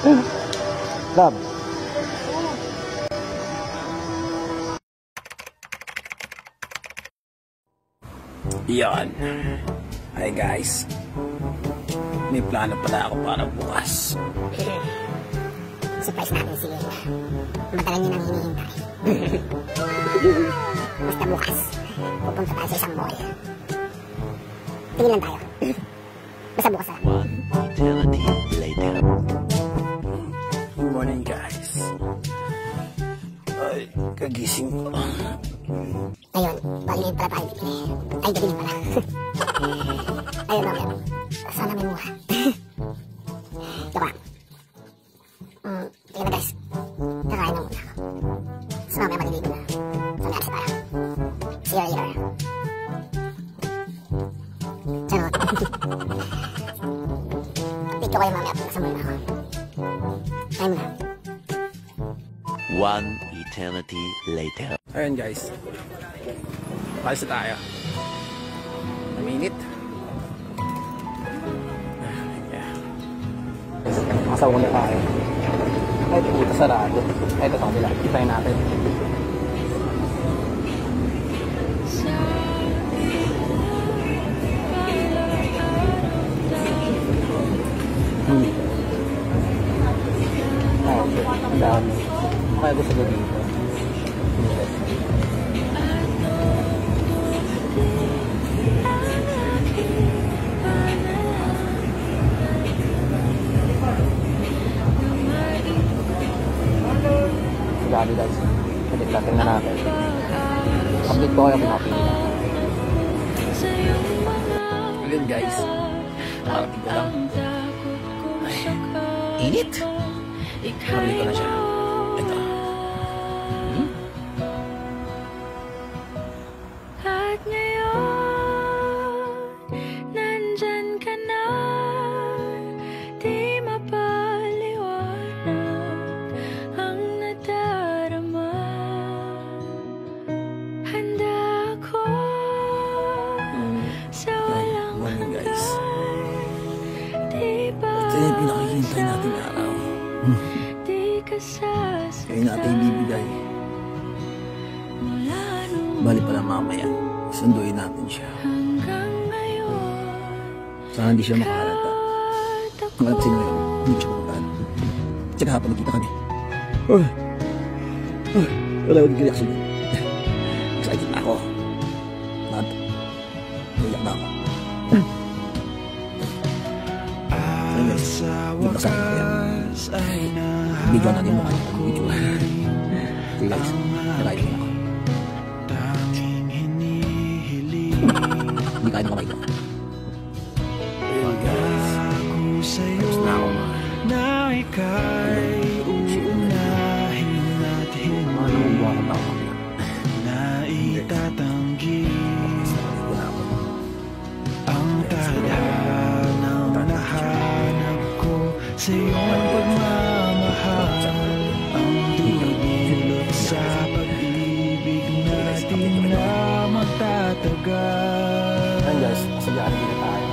Love. Yan. Hi guys. May plano pala ako para bukas. Surprise natin si Lena. Matagal niyo nang hinihintay. Basta bukas, pupunta tayo sa isang mall. Tingin lang tayo. Basta bukas lang. One eternity later. Good morning guys. Ay, kagising ko. Ayun, bali pala tayo bibili. Ay, gabi na pala. Ayun naman. Sana may mura. Joke lang. Tingnan na guys. Kakain na muna ako. So mamaya maliligo na. Sa may alis tayo. See you later. Charot. Update ko kayo mamaya kung nasa muna ako. Kain muna. One eternity later. Ayun guys. Palis na tayo. Naminit. Masawa na tayo. Ay, puta sarado. Ay, ito nila. Try natin. Oh, ang dami. Kaya gusto ko dito. Dali guys. Hindi lang, tingnan natin. Update ko kayo pinapili. Again guys. Nakarating ko lang. Ay, init. Nabili ko na siya. Ito. At ngayon, nandyan ka na. Di mapaliwanag ang nadarama. Handa ako sa walang guys. di ba? Ito yung pinakikintay nating araw. Di ka sasaktan. Kaya natin ibibigay. Bali pala mamaya. Sunduin natin siya. Hanggang ngayon, Sana hindi siya makahalata. Ang sino yun? Hindi siya makahalata. Tsaka hapon nagkita kami. Wala ko nagkiyak sila. Excited na ako. Naiyak na ako. Ayun guys. Yung kasama ko yan. Video natin mukha niya. Video. Okay guys. Nakain ko na ako. Hindi kaya makamay ko. Ayun guys. Ayos na ako mga. na ika'y uunahin natin. Ano kung buwan ng tao kami? Na itatanggi ang tadhanang nahanap ko sa iyong pagmamahal. Ang dudulot sa pag-ibig natin na magtatagal. Ayun guys, masagaan din tayo.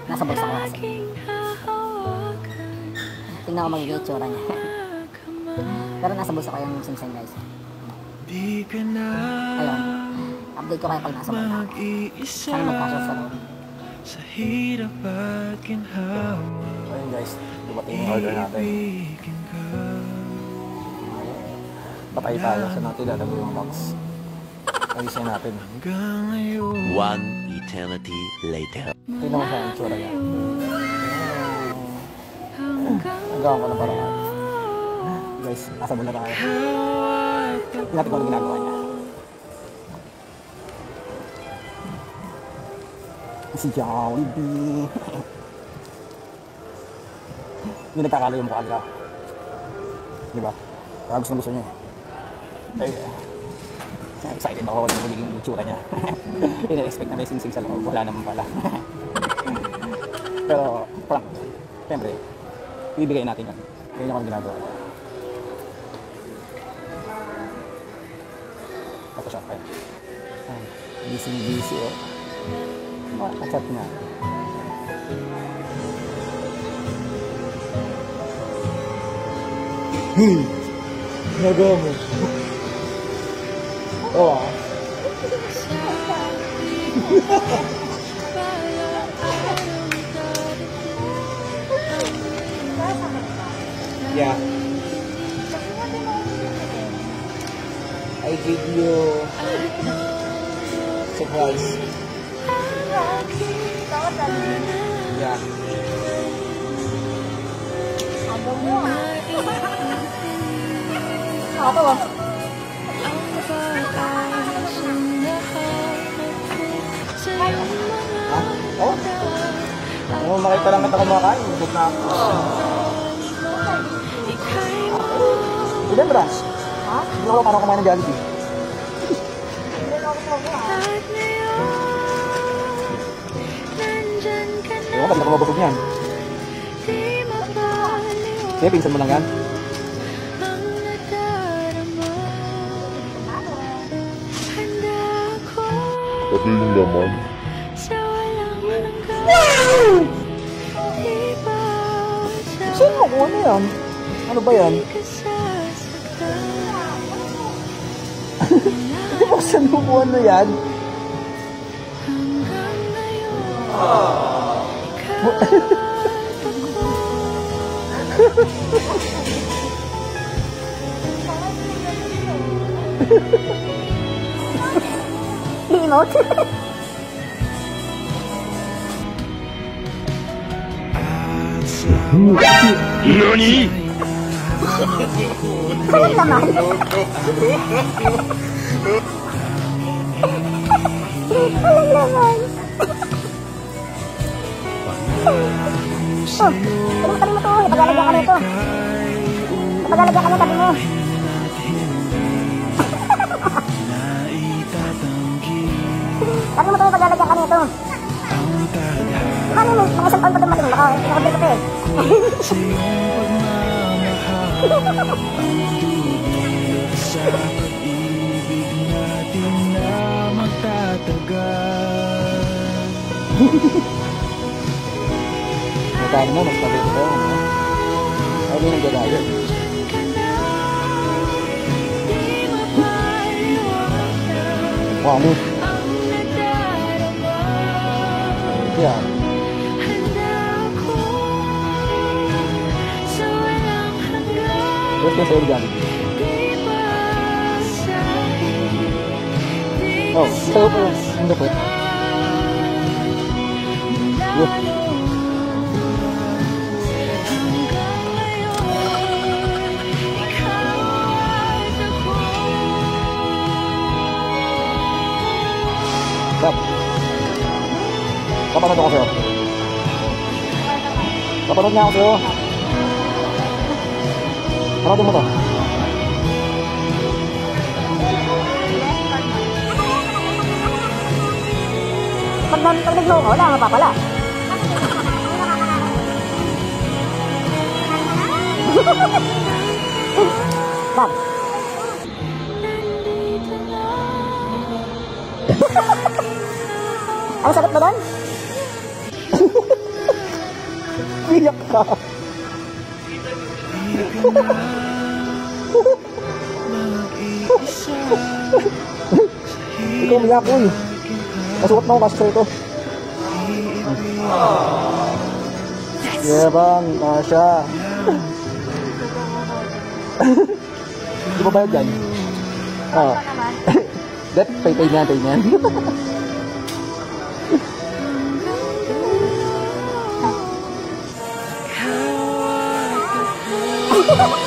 Nasa bulsa ko kasi. Tingnan ko magiging itsura niya. Pero nasa bulsa ko yung simsem guys. Di ka na Ayun, update ko kayo pag nasa muna. mag-iisa Sana magkasya sa loob. sa hirap at ginhawa. Ayun guys, dumating yung order natin. Ibigin ka Patay tayo sa natin lalagay yung box. Ayusin natin. hanggang ngayon. One eternity later. Tingnan mo siya ang tsura niya. Nagawa ko na parang guys, asa muna tayo. Tingnan natin kung ano ginagawa niya. Si Jollibee. Hindi nagkakalo yung mukha nila. Diba? Kaya gusto niya. Ay, excited ako kung magiging itsura niya. Ina-expect na may singsing sa loob. Wala naman pala. Pero, prank. Siyempre, ibibigay natin yan. Ganyan ako ginagawa. Tapos siya. Ay, busy oh. Chat niya. Nagawa mo. Oo. Yeah. I give you surprise. Yeah. Ako ba? Ha? Oh? Oh, makita lang kita kumakain. Busog na ako. Ilan branch? Ha? Hindi ako parang kumain ng Jollibee. Ewan, kanina ko mabusog niyan. Sige, pinsan mo lang yan. Ito yung laman. Saan mo kung ano yan? Ano ba yan? Hindi mo saan mo kung ano yan? Emote. NANI?! Walang laman. Walang laman. Oh, tabi mo to. Ipagalagyan ka nito. Ipagalagyan ka nito, tabi mo. Tabi mo to, ipagalagyan ka nito. Ano mo, mga isang taon pa dumating. Baka inakorder ka pa eh. Sa iyong pagmamahal, ang dudulot sa pag-ibig natin na magtatagal. Magkano mo, magsabi ko tayo. Ay, hindi nang gagawin. Wow, mo. Yeah. Terus saya diganti. Oh, saya lupa untuk itu. Stop. Papanood ako sa'yo. Papanood niya ako sa'yo. Panoodin mo to. Pag nag-glow ko, wala nga pa pala. Bag. Ano sagot mo doon? Biyak ka. Mag-iisa Ikaw umiyak ko eh. Kasuot na ako kasi sa'yo ito. Yeah bang, Tasha. Di ba bayad dyan? Oo. Dat, pay niyan. How